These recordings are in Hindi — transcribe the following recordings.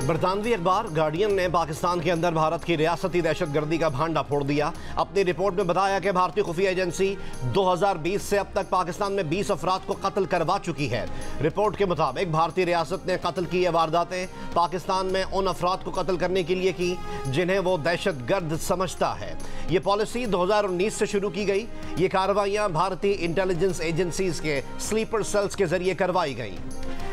बरतानवी अखबार गार्डियन ने पाकिस्तान के अंदर भारत की रियासती दहशतगर्दी का भांडा फोड़ दिया। अपनी रिपोर्ट में बताया कि भारतीय खुफिया एजेंसी 2020 से अब तक पाकिस्तान में 20 अफराद को कत्ल करवा चुकी है। रिपोर्ट के मुताबिक भारतीय रियासत ने कत्ल की ये वारदातें पाकिस्तान में उन अफराद को कत्ल करने के लिए की जिन्हें वो दहशतगर्द समझता है। ये पॉलिसी 2019 से शुरू की गई। ये कार्रवाइयाँ भारतीय इंटेलिजेंस एजेंसीज के स्लीपर सेल्स के जरिए करवाई गई।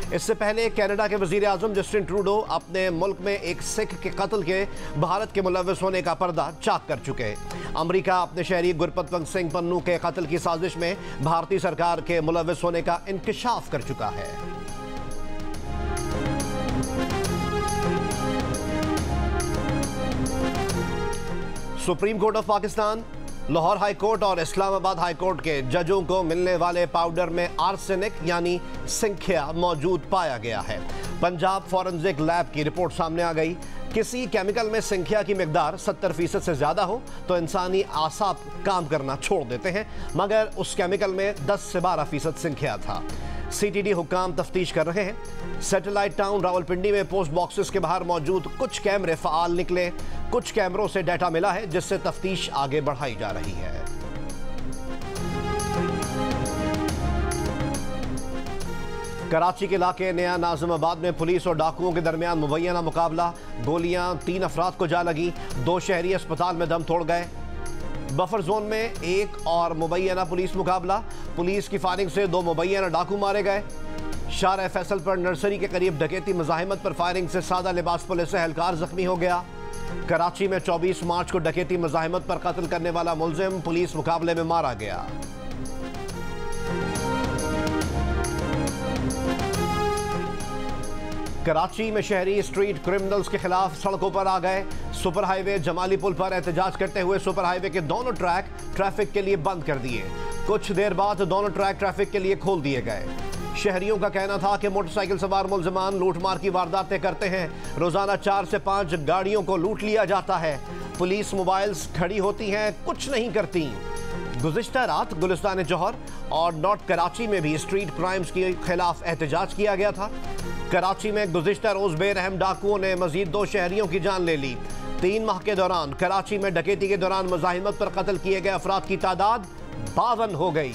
इससे पहले कनाडा के वजीर आजम जस्टिन ट्रूडो अपने मुल्क में एक सिख के कत्ल के भारत के मुलव्वस होने का पर्दा चाक कर चुके हैं। अमेरिका अपने शहरी गुरपतवंत सिंह पन्नू के कत्ल की साजिश में भारतीय सरकार के मुलव्वस होने का इंकशाफ कर चुका है। Supreme court of Pakistan, Lahore high court और इस्लामाबाद हाई कोर्ट के जजों को मिलने वाले पाउडर में आर्सेनिक यानी सिंखिया मौजूद पाया गया है। पंजाब फॉरेंसिक लैब की रिपोर्ट सामने आ गई। किसी केमिकल में सिंखिया की मिकदार 70% से ज्यादा हो तो इंसानी आसाब काम करना छोड़ देते हैं, मगर उस केमिकल में 10 से 12% सिंखिया था। सीटीडी हुक्काम तफ्तीश कर रहे हैं। सैटेलाइट टाउन रावलपिंडी में पोस्ट बॉक्सेस के बाहर मौजूद कुछ कैमरे फाल निकले। कुछ कैमरों से डाटा मिला है जिससे तफ्तीश आगे बढ़ाई जा रही है। कराची के इलाके नया नाज़िमाबाद में पुलिस और डाकुओं के दरमियान मुबैना मुकाबला। गोलियां 3 अफराद को जा लगी। 2 शहरी अस्पताल में दम तोड़ गए। बफर जोन में एक और मुबैना पुलिस मुकाबला। पुलिस की फायरिंग से 2 मुबैना डाकू मारे गए। शाह फैसल पर नर्सरी के करीब डकैती मुजाहिमत पर फायरिंग से सादा लिबास पुलिस एहलकार जख्मी हो गया। कराची में 24 मार्च को डकैती मुजाहिमत पर कत्ल करने वाला मुलजिम पुलिस मुकाबले में मारा गया। कराची में शहरी स्ट्रीट क्रिमिनल्स के खिलाफ सड़कों पर आ गए। सुपर हाईवे जमाली पुल पर एहतजाज करते हुए सुपर हाईवे के दोनों ट्रैक ट्रैफिक के लिए बंद कर दिए। कुछ देर बाद दोनों ट्रैक ट्रैफिक के लिए खोल दिए गए। शहरियों का कहना था कि मोटरसाइकिल सवार मुलजिमान लूटमार की वारदातें करते हैं। रोजाना 4 से 5 गाड़ियों को लूट लिया जाता है। पुलिस मोबाइल्स खड़ी होती हैं, कुछ नहीं करती। गुज़िश्ता रात गुलिस्तान जौहर और नॉर्थ कराची में भी स्ट्रीट क्राइम्स के खिलाफ एहतजाज किया गया था। कराची में गुज़िश्ता रोज बेरहम डाकुओं ने मजीद 2 शहरियों की जान ले ली। 3 माह के दौरान कराची में डकैती के दौरान मुजाहिमत पर कत्ल किए गए अफराद की तादाद 52 हो गई।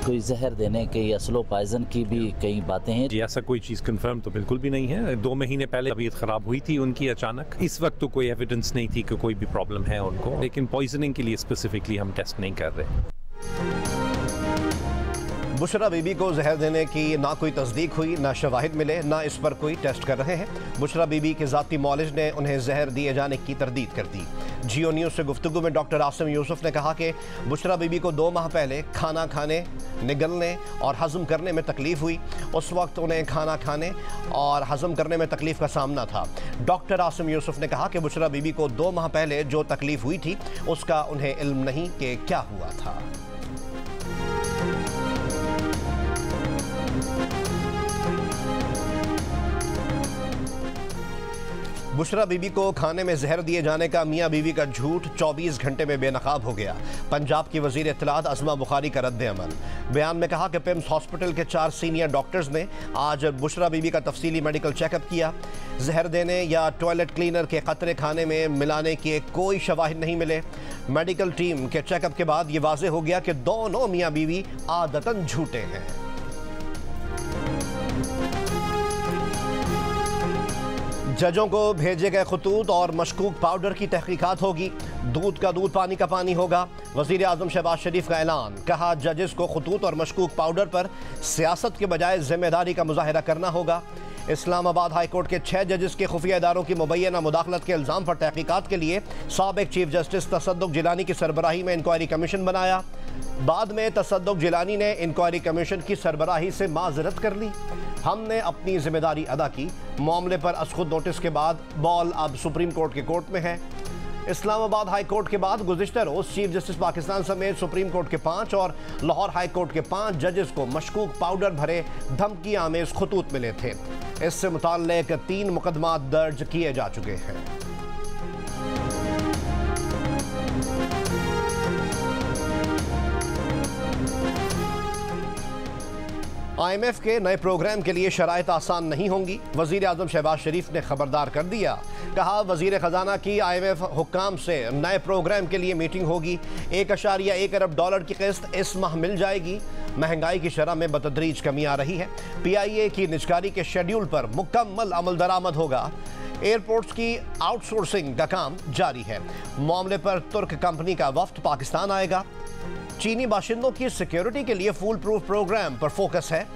कोई जहर देने के या स्लो पॉइजन की भी कई बातें हैं। जी ऐसा कोई चीज़ कंफर्म तो बिल्कुल भी नहीं है। 2 महीने पहले तबीयत खराब हुई थी उनकी अचानक। इस वक्त तो कोई एविडेंस नहीं थी कि कोई भी प्रॉब्लम है उनको, लेकिन पॉइजनिंग के लिए स्पेसिफिकली हम टेस्ट नहीं कर रहे। बुशरा बीबी को जहर देने की ना कोई तस्दीक हुई, ना शवाहिद मिले, ना इस पर कोई टेस्ट कर रहे हैं। बुशरा बीबी के ज़ाती मौलिज ने उन्हें जहर दिए जाने की तरदीद कर दी। जियो न्यूज़ से गुफ्तगू में डॉक्टर आसिम यूसुफ ने कहा कि बुशरा बीबी को 2 माह पहले खाना खाने, निगलने और हज़म करने में तकलीफ हुई। उस वक्त उन्हें खाना खाने और हज़म करने में तकलीफ का सामना था। डॉक्टर आसिम यूसुफ ने कहा कि बुशरा बीबी को 2 माह पहले जो तकलीफ हुई थी उसका उन्हें इल्म नहीं कि क्या हुआ था। बुशरा बीबी को खाने में जहर दिए जाने का मियाँ बीवी का झूठ 24 घंटे में बेनकाब हो गया। पंजाब की वजीर इत्तलात अज़मा बुखारी का रद्द अमल। बयान में कहा कि पिम्स हॉस्पिटल के 4 सीनियर डॉक्टर्स ने आज बुशरा बीबी का तफसीली मेडिकल चेकअप किया। जहर देने या टॉयलेट क्लीनर के कतरे खाने में मिलाने के कोई शवाहिद नहीं मिले। मेडिकल टीम के चेकअप के बाद ये वाज़ेह हो गया कि दोनों मियाँ बीवी आदतन झूठे हैं। जजों को भेजे गए खतूत और मशकूक पाउडर की तहकीकात होगी। दूध का दूध पानी का पानी होगा। वज़ीर आज़म शहबाज शरीफ का ऐलान। कहा जजेस को खतूत और मशकूक पाउडर पर सियासत के बजाय जिम्मेदारी का मुजाहिरा करना होगा। इस्लामाबाद हाई कोर्ट के 6 जजेस के खुफिया इदारों की मुबैना मुदाखलत के इल्ज़ाम पर तहकीकात के लिए साबिक चीफ जस्टिस तसद्दुक़ जिलानी की सरबराही में इंक्वायरी कमीशन बनाया। बाद में तसद्दुक़ जिलानी ने इंक्वायरी कमीशन की सरबराही से माजरत कर ली। हमने अपनी जिम्मेदारी अदा की। मामले पर अज़खुद नोटिस के बाद बॉल अब सुप्रीम कोर्ट के कोर्ट में है। इस्लामाबाद हाई कोर्ट के बाद गुज़िश्ता रोज़ चीफ जस्टिस पाकिस्तान समेत सुप्रीम कोर्ट के 5 और लाहौर हाई कोर्ट के 5 जजेस को मशकूक पाउडर भरे धमकी आमेज खतूत मिले थे। इससे मुताल्लिक 3 मुकदमा दर्ज किए जा चुके हैं। IMF के नए प्रोग्राम के लिए शराइत आसान नहीं होंगी, वजीर आजम शहबाज शरीफ ने खबरदार कर दिया। कहा वजीर खजाना की IMF हुक्काम से नए प्रोग्राम के लिए मीटिंग होगी। 1.1 अरब डॉलर की किस्त इस माह मिल जाएगी। महंगाई की शरह में बतदरीज कमी आ रही है। PIA की निजकारी के शेड्यूल पर मुकम्मल अमल दरामद होगा। एयरपोर्ट्स की आउटसोर्सिंग का काम जारी है। मामले पर तुर्क कंपनी का वफ्द पाकिस्तान आएगा। चीनी बाशिंदों की सिक्योरिटी के लिए फूल प्रूफ प्रोग्राम पर फोकस है।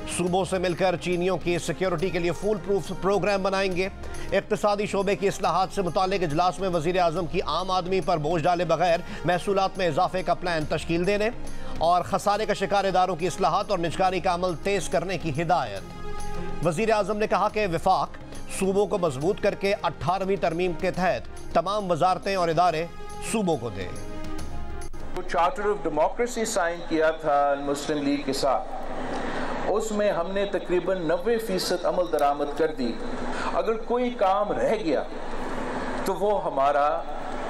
सूबों से मिलकर चीनियों की सिक्योरिटी के लिए फूल प्रूफ प्रोग्राम बनाएंगे। इक्तिसादी शोबे की इस्लाहात से मुतालिक इजलास में वजीर आजम की आम आदमी पर बोझ डाले बगैर महसूलात में इजाफे का प्लान तश्कील देने और खसारे का शिकार इदारों की इस्लाहात और निजकारी का अमल तेज करने की हिदायत। वजीर आजम ने कहा कि वफाक सूबों को मजबूत करके 18वीं तरमीम के तहत तमाम वजारतें और इदारे सूबों को दें। चार्टर ऑफ डेमोक्रेसी साइन किया था मुस्लिम लीग के साथ, उसमें हमने तकरीबन 90% अमल दरामद कर दी। अगर कोई काम रह गया तो वो हमारा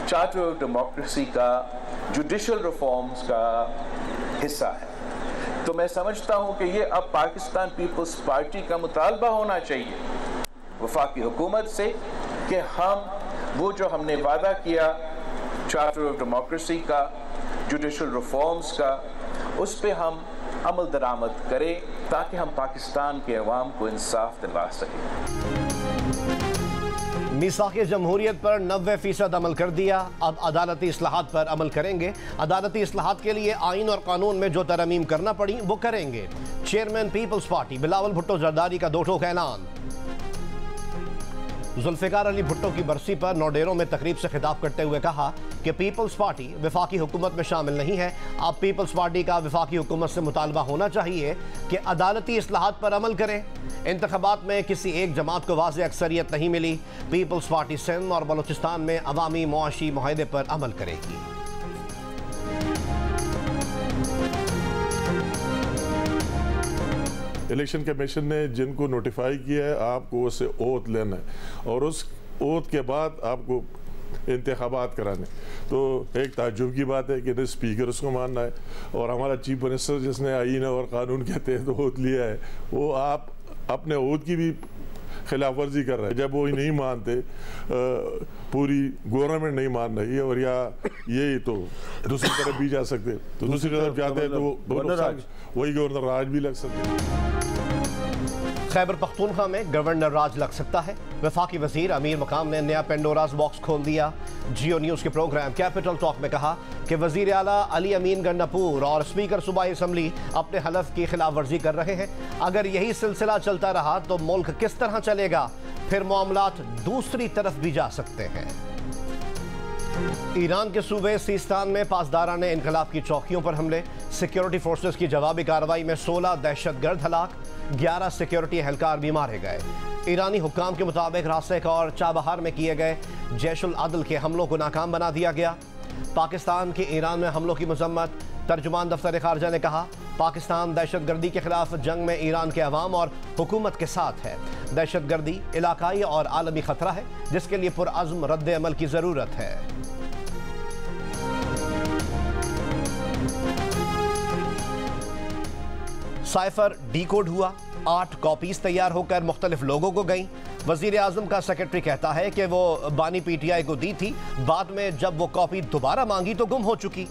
चार्टर ऑफ डेमोक्रेसी का जुडिशल रिफॉर्म्स का हिस्सा है। तो मैं समझता हूं कि ये अब पाकिस्तान पीपल्स पार्टी का मुतालबा होना चाहिए वफाकी हुकूमत से कि हम वो जो हमने वादा किया चार्टर ऑफ डेमोक्रेसी का, जुडिशल रिफॉर्म्स का, उस पर हम अमल दरामद करें ताकि हम पाकिस्तान के अवाम को इंसाफ दिला सकें। मीसाक़े जमहूरियत पर 90% अमल कर दिया। अब अदालती इस्लाहात पर अमल करेंगे। अदालती इस्लाहात के लिए आइन और कानून में जो तरमीम करना पड़ी वो करेंगे। Chairman Peoples Party Bilawal Bhutto Zardari का 2 टोक ऐलान। जुल्फ़िकार अली भुट्टो की बरसी पर नौडेरों में तकरीब से खिताब करते हुए कहा कि पीपल्स पार्टी वफाकी हुकूमत में शामिल नहीं है। अब पीपल्स पार्टी का वफाकी हुकूमत से मुतालबा होना चाहिए कि अदालती इस्लाहात पर अमल करें। इंतखाबात में किसी एक जमात को वाज़ेह अक्सरियत नहीं मिली। पीपल्स पार्टी सिंध और बलूचिस्तान में अवामी मुआशी मुआहदे पर अमल करेगी। इलेक्शन कमीशन ने जिनको नोटिफाई किया है आपको उससे ओथ लेना है और उस ओथ के बाद आपको इंतखाबात कराने। तो एक ताज्जुब की बात है कि न स्पीकर उसको मानना है और हमारा चीफ मिनिस्टर जिसने आईन और कानून के तहत ओथ लिया है वो आप अपने ओथ की भी खिलाफ वर्जी कर रहे हैं। जब वो नहीं मानते, पूरी गवर्नमेंट नहीं मान रही है और या यही तो दूसरी तरफ भी जा सकते, तो दूसरी तरफ जाते हैं तो वही गवर्नर राज भी लग सकते हैं। खैबर पख्तूनख्वा में गवर्नर राज लग सकता है। वफाकी वजीर अमीर मकाम ने नया पेंडोराज बॉक्स खोल दिया। जियो न्यूज़ के प्रोग्राम कैपिटल टॉक में कहा कि वजीर आला अली अमीन गन्नापुर और स्पीकर सूबाई असम्बली अपने हलफ की खिलाफ वर्जी कर रहे हैं। अगर यही सिलसिला चलता रहा तो मुल्क किस तरह चलेगा, फिर मामलात दूसरी तरफ भी जा सकते हैं। ईरान के सूबे सीस्तान में पासदारान इनकलाब की चौकियों पर हमले। सिक्योरिटी फोर्सेस की जवाबी कार्रवाई में 16 दहशतगर्द हलाक, 11 सिक्योरिटी एहलकार भी मारे गए। ईरानी हुक्काम के मुताबिक रास्तेक और चाबहार में किए गए जैशुल अदल के हमलों को नाकाम बना दिया गया। पाकिस्तान के ईरान में हमलों की मजम्मत। तर्जुमान दफ्तर खारजा ने कहा पाकिस्तान दहशतगर्दी के खिलाफ जंग में ईरान के अवाम और हुकूमत के साथ है। दहशतगर्दी इलाकाई और आलमी खतरा है जिसके लिए पुरअज़्म रद्द अमल की ज़रूरत है। साइफर डीकोड हुआ, 8 कॉपीज तैयार होकर मुख्तलिफ लोगों को गई। वजीर आजम का सेक्रेटरी कहता है कि वो बानी PTI को दी थी, बाद में जब वो कॉपी दोबारा मांगी तो गुम हो चुकी।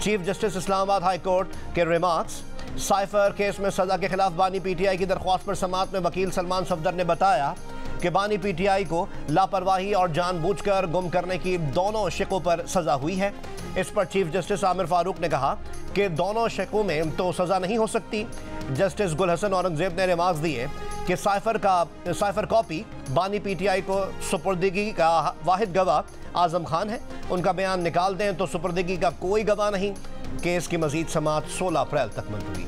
Chief justice Islamabad high court के रिमार्क्स। साइफर केस में सजा के खिलाफ बानी PTI की दरख्वास्त पर समाअत में वकील सलमान सफदर ने बताया कि बानी PTI को लापरवाही और जानबूझकर गुम करने की दोनों शिकों पर सजा हुई है। इस पर चीफ जस्टिस आमिर फारूक ने कहा कि दोनों शिकों में तो सजा नहीं हो सकती। जस्टिस गुल हसन औरंगजेब ने रिमार्क्स दिए कि साइफर कॉपी बानी PTI को सुपुर्दगी का वाहिद गवाह आजम खान है। उनका बयान निकाल दें तो सुपुर्दगी का कोई गवाह नहीं। केस की मजीद समाअत 16 अप्रैल तक मुलतवी।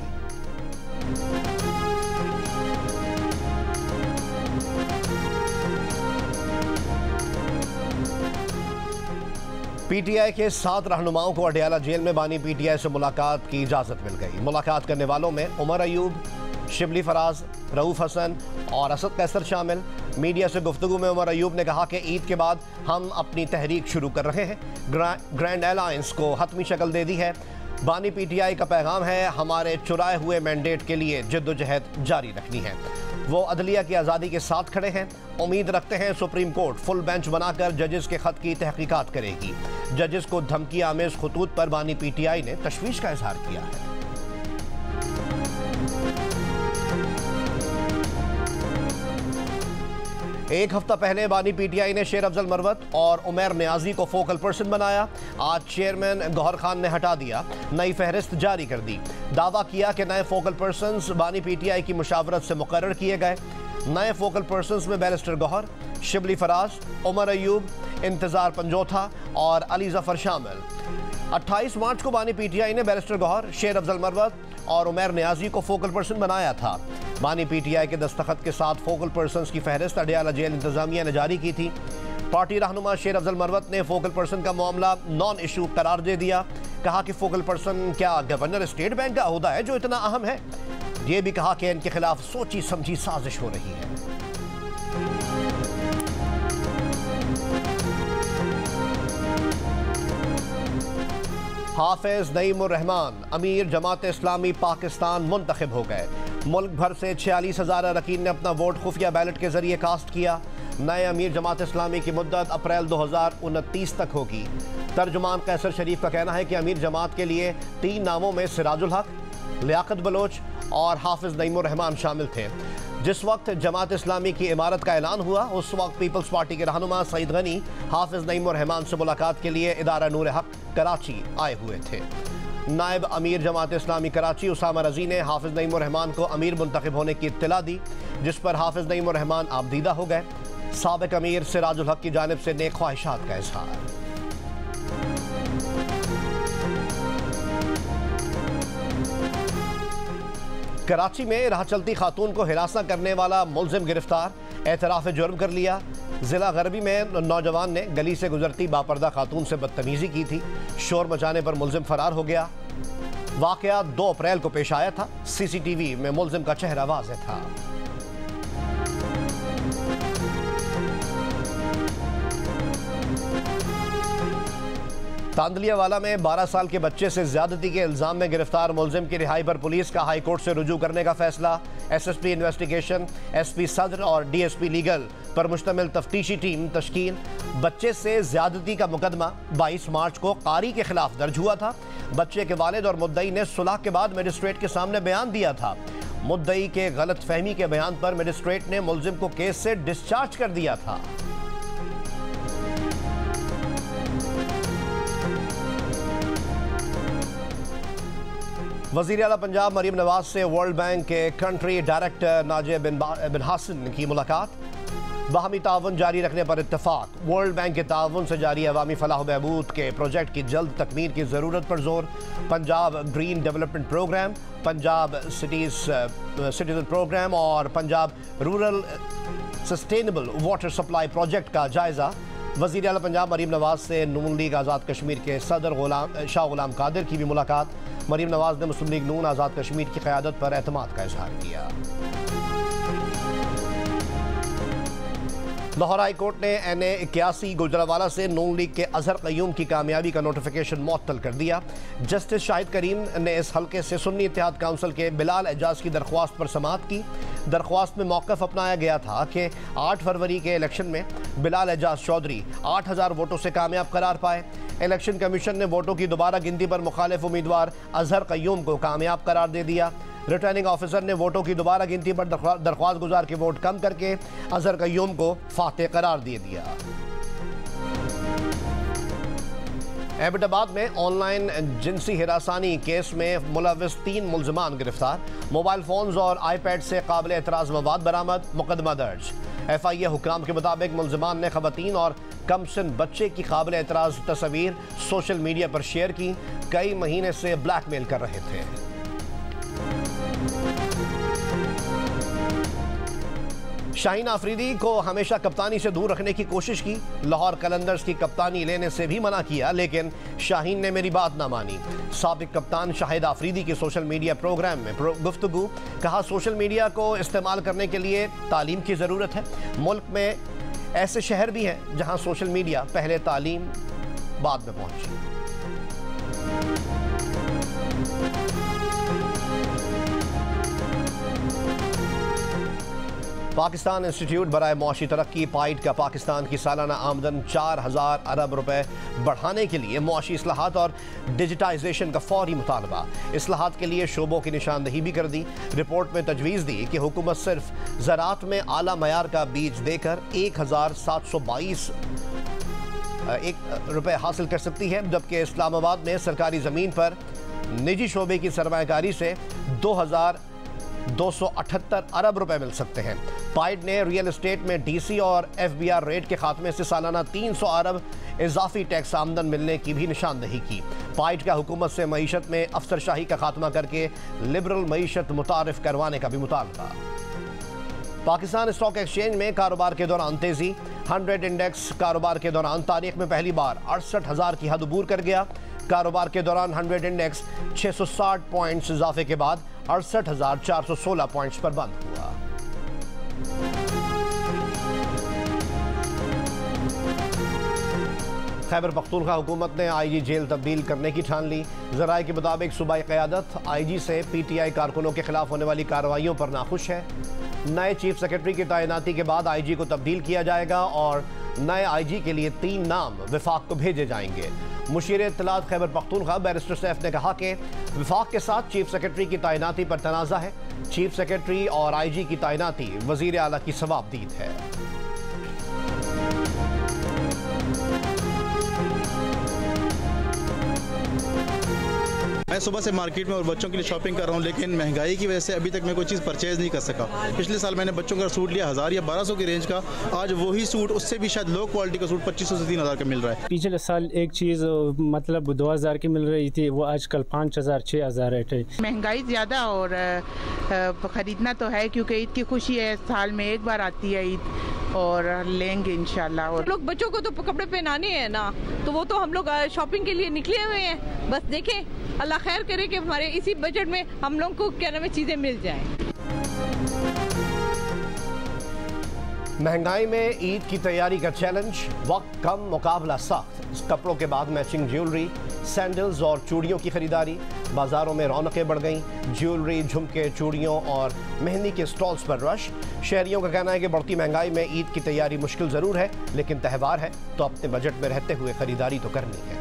PTI के 7 रहनुमाओं को अडयाला जेल में बानी PTI से मुलाकात की इजाज़त मिल गई। मुलाकात करने वालों में उमर अयूब, शिबली फराज, रऊफ हसन और असद कैसर शामिल। मीडिया से गुफ्तगू में उमर अयूब ने कहा कि ईद के बाद हम अपनी तहरीक शुरू कर रहे हैं। ग्रैंड अलायंस को हतमी शक्ल दे दी है। बानी पीटीआई का पैगाम है, हमारे चुराए हुए मैंडेट के लिए जिद्दोजहद जारी रखनी है। वो अदलिया की आज़ादी के साथ खड़े हैं। उम्मीद रखते हैं सुप्रीम कोर्ट फुल बेंच बनाकर जजेस के खत की तहकीकात करेगी। जजेस को धमकी आमेज खतूत पर बानी पीटीआई ने तशवीश का इजहार किया है। एक हफ्ता पहले बानी पीटीआई ने शेर अफजल मरवत और उमैर नियाजी को फोकल पर्सन बनाया। आज चेयरमैन गौहर खान ने हटा दिया, नई फहरिस्त जारी कर दी। दावा किया कि नए फोकल पर्सन्स बानी पीटीआई की मुशावरत से मुकर्रर किए गए। नए फोकल पर्सन्स में बैरिस्टर गौहर, शिबली फराज, उमर अयूब, इंतजार पंजोथा और अली जफर शामिल। 28 मार्च को बानी पीटीआई ने बैरिस्टर गौहर, शेर अफजल मरवत और उमैर नियाजी को फोकल पर्सन बनाया था। बानी पीटीआई के दस्तखत के साथ फोकल पर्सन्स की फहरिस्त अडयाला जेल इंतजामिया ने जारी की थी। पार्टी रहनुमा शेर अफजल मरवत ने फोकल पर्सन का मामला नॉन इशू करार दे दिया। कहा कि फोकल पर्सन क्या गवर्नर स्टेट बैंक का ओहदा है जो इतना अहम है। ये भी कहा कि इनके खिलाफ सोची समझी साजिश हो रही है। हाफिज नईमुर रहमान अमीर जमात इस्लामी पाकिस्तान मुंतखब हो गए। मुल्क भर से 46,000 अरकान ने अपना वोट खुफिया बैलेट के जरिए कास्ट किया। नए अमीर जमात इस्लामी की मुद्दत अप्रैल 2029 तक होगी। तर्जुमान कैसर शरीफ का कहना है कि अमीर जमात के लिए 3 नामों में सिराजुल हक, लियाकत बलोच और हाफिज नईमुर रहमान शामिल थे। जिस वक्त जमात इस्लामी की इमारत का ऐलान हुआ उस वक्त पीपल्स पार्टी के रहनुमा सईद गनी हाफिज नईमुर रहमान से मुलाकात के लिए इदारा नूर हक कराची आए हुए थे। नायब अमीर जमात इस्लामी कराची उसामा रजी ने हाफिज नईमुर रहमान को अमीर मुंतखब होने की इत्तला दी, जिस पर हाफिज नईमुर रहमान आबदीदा हो गए। साबिक अमीर सिराजुल हक की जानिब से नेक ख्वाहिशात का इजहार। कराची में राह चलती खातून को हिरासा करने वाला मुलजिम गिरफ्तार, एतराफ़ जुर्म कर लिया। जिला गरबी में नौजवान ने गली से गुजरती बापर्दा खातून से बदतमीजी की थी। शोर मचाने पर मुलजिम फरार हो गया। वाकया 2 अप्रैल को पेश आया था। सीसीटीवी में मुलजिम का चेहरा वाज़ेह था। तांदलियावाला में 12 साल के बच्चे से ज्यादती के इल्जाम में गिरफ्तार मुलजिम की रिहाई पर पुलिस का हाई कोर्ट से रुजू करने का फैसला। एसएसपी इन्वेस्टिगेशन, एसपी सदर और डीएसपी लीगल पर मुश्तमिल तफ्तीशी टीम तश्कील। बच्चे से ज्यादती का मुकदमा 22 मार्च को कारी के खिलाफ दर्ज हुआ था। बच्चे के वालिद और मुद्दई ने सुलह के बाद मजिस्ट्रेट के सामने बयान दिया था। मुद्दई के गलत फहमी के बयान पर मजिस्ट्रेट ने मुलजिम को केस से डिस्चार्ज कर दिया था। वज़ीर आला पंजाब मरीम नवाज से वर्ल्ड बैंक के कंट्री डायरेक्टर नाजिर बिन हासन की मुलाकात। बाहमी ताउन जारी रखने पर इत्तफाक। वर्ल्ड बैंक के ताउन से जारी अवामी फलाह बहबूद के प्रोजेक्ट की जल्द तकमील की ज़रूरत पर जोर। Punjab green development programme, Punjab citizen programme और Punjab rural sustainable water supply project का जायज़ा। वज़ीर आला पंजाब मरीम नवाज से नून लीग आज़ाद कश्मीर के सदर शाह गुलाम कादिर की भी मुलाकात। मरीम नवाज ने मुस्लिम लीग नून आज़ाद कश्मीर की क़यादत पर एतमाद का इजहार किया। लाहौर हाई कोर्ट ने NA81 गुजरावाला से नून लीग के अजहर क़य्यूम की कामयाबी का नोटिफिकेशन मुअत्तल कर दिया। जस्टिस शाहिद करीम ने इस हल्के से सुन्नी इत्तेहाद काउंसिल के बिलाल एजाज की दरख्वास्त पर समाअत की। दरख्वास्त में मौक़िफ़ अपनाया गया था कि 8 फरवरी के इलेक्शन में बिलाल एजाज चौधरी 8000 वोटों से कामयाब करार पाए। इलेक्शन कमीशन ने वोटों की दोबारा गिनती पर मुखालिफ उम्मीदवार अजहर क़य्यूम को कामयाब करार दे दिया। रिटर्निंग ऑफिसर ने वोटों की दोबारा गिनती पर दरख्वास्त गुजार के वोट कम करके अजहर क़य्यूम को फातेह करार दे दिया। एबटाबाद में ऑनलाइन जिनसी हिरासानी केस में मुलविस 3 मुलजमान गिरफ्तार। मोबाइल फोन्स और आईपैड से काबिल एतराज़ मवाद बरामद, मुकदमा दर्ज। FIA हुक्काम के मुताबिक मुलजमान ने ख़वातीन और कम सिन बच्चे की काबिल एतराज़ तस्वीर सोशल मीडिया पर शेयर की। कई महीने से ब्लैकमेल कर रहे थे। शाहीन आफरीदी को हमेशा कप्तानी से दूर रखने की कोशिश की। लाहौर कलंदर्स की कप्तानी लेने से भी मना किया, लेकिन शाहीन ने मेरी बात ना मानी। साबिक कप्तान शाहिद आफरीदी के सोशल मीडिया प्रोग्राम में गुफ्तगू। कहा, सोशल मीडिया को इस्तेमाल करने के लिए तालीम की ज़रूरत है। मुल्क में ऐसे शहर भी हैं जहां सोशल मीडिया पहले तालीम बाद में पहुंची। पाकिस्तान इंस्टीट्यूट बराए मौशी तरक्की पाइट का पाकिस्तान की सालाना आमदन 4000 अरब रुपए बढ़ाने के लिए मौशी इस्लाहात और डिजिटाइजेशन का फौरी मुतालबा। इस्लाहात के लिए शोबों की निशानदही भी कर दी। रिपोर्ट में तजवीज़ दी कि हुकूमत सिर्फ ज़राअत में आला मयार का बीज देकर 1722 रुपए हासिल कर सकती है, जबकि इस्लामाबाद में सरकारी ज़मीन पर निजी शोबे की सरमायाकारी से 2278 अरब रुपए मिल सकते हैं। पाइड ने रियल एस्टेट में डीसी और एफबीआर रेट के खात्मे से सालाना 300 अरब इजाफी टैक्स आमदन मिलने की भी निशानदही की। पाइड का हुकूमत से मईशत में अफसरशाही का खात्मा करके लिबरल मईशत मुतारिफ करवाने का भी मुतालबा। पाकिस्तान स्टॉक एक्सचेंज में कारोबार के दौरान तेजी। 100 इंडेक्स कारोबार के दौरान तारीख में पहली बार 68,000 की हद अबूर कर गया। कारोबार के दौरान 100 इंडेक्स 660 पॉइंट्स इजाफे के बाद 68,416 पॉइंट्स पर बंद हुआ। खैबर पख्तूनख्वा हुकूमत ने आईजी जेल तब्दील करने की ठान ली। ज़राए के मुताबिक सूबाई क़यादत आईजी से पीटीआई कारकुनों के खिलाफ होने वाली कार्रवाइयों पर नाखुश है। नए चीफ सेक्रेटरी की तैनाती के बाद आईजी को तब्दील किया जाएगा और नए आईजी के लिए 3 नाम विफाक को भेजे जाएंगे। मुशीर इत्तलात खैबर पख्तूनख्वा बैरिस्टर सैफ ने कहा कि विफाक के साथ चीफ सेक्रेटरी की तैनाती पर तनाज़ा है। चीफ सेक्रेटरी और आईजी की तैनाती वज़ीर आला की सवाबदीद है। मैं सुबह से मार्केट में और बच्चों के लिए शॉपिंग कर रहा हूँ, लेकिन महंगाई की वजह से अभी तक मैं कोई चीज़ परचेज़ नहीं कर सका। पिछले साल मैंने बच्चों का सूट लिया 1000 या 1200 की रेंज का, आज वही सूट उससे भी शायद लो क्वालिटी का सूट 2500 से 3000 का मिल रहा है। पिछले साल एक चीज़ मतलब 2000 की मिल रही थी, वो आजकल 5000 6000 रेट है। महंगाई ज़्यादा और ख़रीदना तो है क्योंकि ईद की खुशी है, साल में एक बार आती है ईद और लेंगे इंशाल्लाह। और लोग बच्चों को तो कपड़े पहनाने हैं ना, तो वो तो हम लोग शॉपिंग के लिए निकले हुए हैं। बस देखें अल्लाह खैर करे कि हमारे इसी बजट में हम लोग को क्या नाम है चीज़ें मिल जाएं। महंगाई में ईद की तैयारी का चैलेंज, वक्त कम मुकाबला सख्त। कपड़ों के बाद मैचिंग ज्वेलरी, सैंडल्स और चूड़ियों की खरीदारी। बाजारों में रौनकें बढ़ गईं। ज्वेलरी, झुमके, चूड़ियों और मेहंदी के स्टॉल्स पर रश। शहरियों का कहना है कि बढ़ती महंगाई में ईद की तैयारी मुश्किल ज़रूर है, लेकिन त्यौहार है तो अपने बजट में रहते हुए खरीदारी तो करनी है।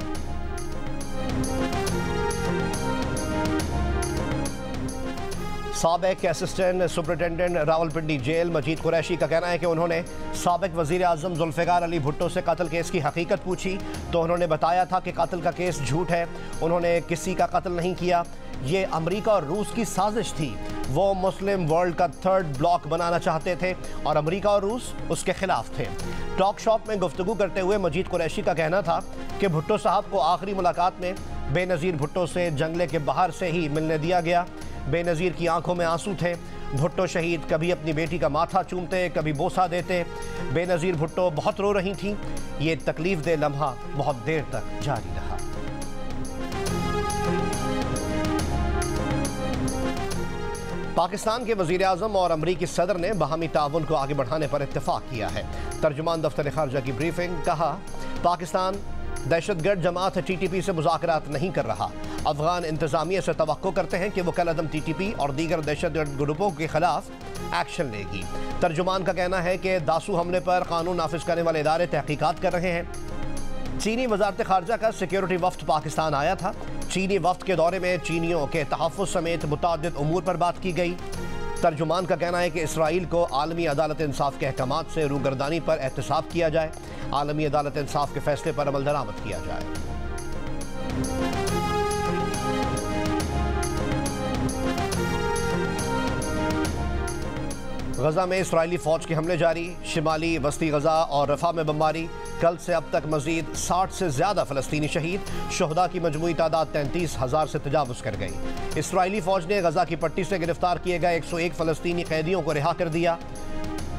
साबिक असिस्टेंट सुपरिटेंडेंट रावलपिंडी जेल मजीद कुरैशी का कहना है कि उन्होंने साबिक वज़ीर आज़म जुल्फ़िकार अली भुट्टो से कत्ल केस की हकीकत पूछी तो उन्होंने बताया था कि कत्ल का केस झूठ है, उन्होंने किसी का कत्ल नहीं किया, ये अमेरिका और रूस की साजिश थी। वो मुस्लिम वर्ल्ड का 3rd ब्लॉक बनाना चाहते थे और अमेरिका और रूस उसके खिलाफ थे। टॉक शॉप में गुफ्तगू करते हुए मजीद कुरैशी का कहना था कि भुट्टो साहब को आखिरी मुलाकात में बेनज़ीर भुट्टो से जंगले के बाहर से ही मिलने दिया गया। बेनज़ीर की आंखों में आंसू थे। भुट्टो शहीद कभी अपनी बेटी का माथा चूमते, कभी बोसा देते। बेनज़ीर भुट्टो बहुत रो रही थीं। ये तकलीफ दे लम्हा बहुत देर तक जारी रहा। पाकिस्तान के वज़ीर आज़म और अमरीकी सदर ने बाहमी ताउन को आगे बढ़ाने पर इत्तेफाक किया है। तर्जुमान दफ्तर खारजा की ब्रीफिंग। कहा, पाकिस्तान दहशतगर्द जमात TTP से मुज़ाकरात नहीं कर रहा। अफगान इंतज़ामिया से तवक्को करते हैं कि वो कल अदम TTP और दीगर दहशतगर्द ग्रुपों के खिलाफ एक्शन लेगी। तर्जुमान का कहना है कि दासू हमले पर कानून नाफिज करने वाले इदारे तहकीकात कर रहे हैं। चीनी वज़ारत ख़ारजा का सिक्योरिटी वफ्द पाकिस्तान आया था। चीनी वफ्द के दौरे में चीनियों के तहफ़्फ़ुज़ समेत मुतअद्दिद उमूर पर बात की गई। तर्जुमान का कहना है कि इसराइल को आलमी अदालत इंसाफ के अहकामात से रूगर्दानी पर एहतसाब किया जाए, आलमी अदालत इंसाफ के फैसले पर अमल दरामद किया जाए। गजा में इसराइली फौज के हमले जारी। शिमाली वस्ती गजा और रफा में बमबारी। कल से अब तक मजीद 60 से ज्यादा फलस्तीनी शहीद। शुहदा की मजमूई तादाद 33,000 से तजावुज़ कर गई। इसराइली फौज ने गजा की पट्टी से गिरफ्तार किए गए 101 फलस्तीनी कैदियों को रिहा कर दिया।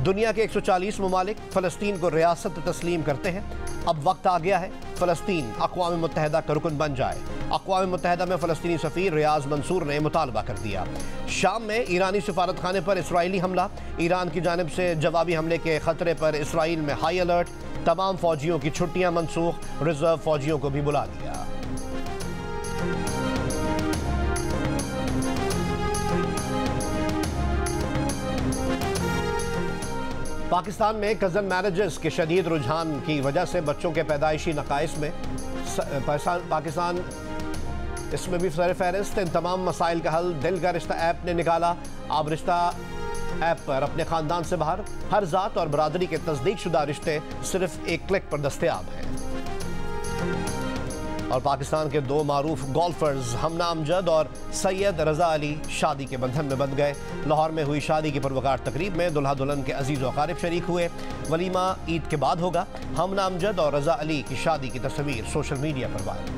दुनिया के 140 ममालिक फ़लस्तीन को रियासत तस्लीम करते हैं। अब वक्त आ गया है फ़लस्तीन अक़वाम मुत्तहिदा का रुकन बन जाए। अक़वाम मुत्तहिदा में फ़लस्तीनी सफ़ीर रियाज मंसूर ने मुतालबा कर दिया। शाम में ईरानी सफारत खाने पर इसराइली हमला। ईरान की जानिब से जवाबी हमले के ख़तरे पर इसराइल में हाई अलर्ट। तमाम फ़ौजियों की छुट्टियाँ मनसूख। रिजर्व फ़ौजियों को भी बुला लिया। पाकिस्तान में कज़न मैरिजेस के शदीद रुझान की वजह से बच्चों के पैदाइशी नकाइस में पाकिस्तान इसमें भी सर फहरिस्त। इन तमाम मसाइल का हल दिल का रिश्ता ऐप ने निकाला। अब रिश्ता ऐप पर अपने ख़ानदान से बाहर हर ज़ात और बरादरी के तस्दीक शुदा रिश्ते सिर्फ एक क्लिक पर दस्तयाब हैं। और पाकिस्तान के दो मारूफ गोल्फर्स हमना अमजद और सैयद रजा अली शादी के बंधन में बंध गए। लाहौर में हुई शादी की पुरवकार तकरीब में दुल्हा दुल्हन के अजीज़ व अकारिब शरीक हुए। वलीमा ईद के बाद होगा। हमना अमजद और रजा अली की शादी की तस्वीर सोशल मीडिया पर वायरल।